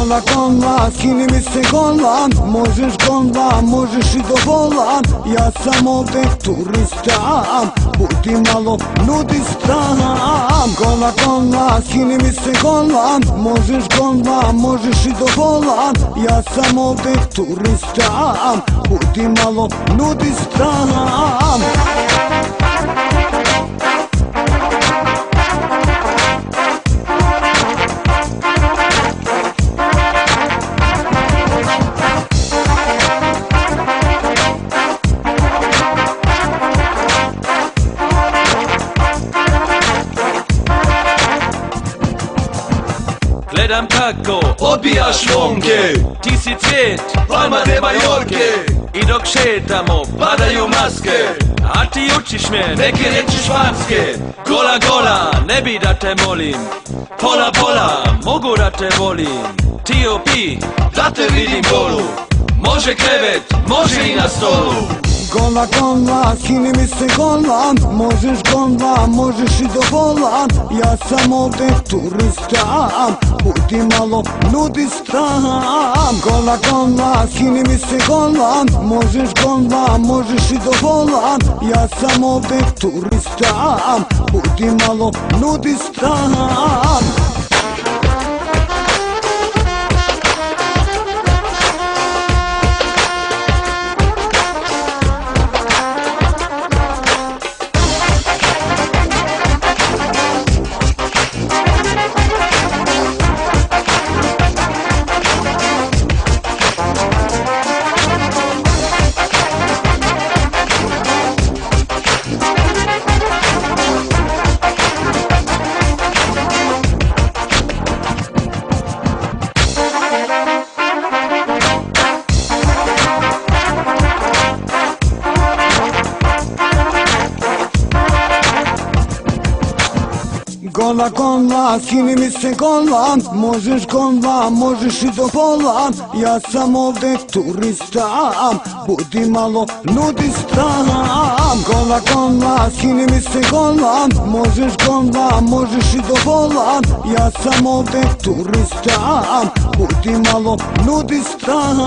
Gola kola, skini mi se golan, možeš gola, možeš i do volan. Ja sam ovde turistam, budi malo nudistam. Gola kola, skini mi se golan, možeš gola, možeš i do volan. Ja sam ovde turistam, budi malo nudistam. Gledam kako odbijaš vonke, ti si cvijet Palma de Majorke. I dok šetamo padaju maske, a ti učiš me neke riječi španske. Gola gola, ne bi da te molim, pola pola, mogu da te volim. T.O.P. da te vidim golu, može krevet, može i na stolu. Gola gola, skini mi se golan, možeš gola, možeš i do volan. Ja sam ovde turistam, budi malo nudistam. Gola gola, skini mi se golan, možeš gola, možeš i do volan. Ja sam ovde turistam, budi malo nudistam. Gola gola, skini mi se golan, možeš gola, možeš i do volan. Ja sam ovde turistam, budi malo nudistam. Gola gola, skini mi se golan, možeš gola, možeš i do volan. Ja sam ovde turistam, budi malo nudistam.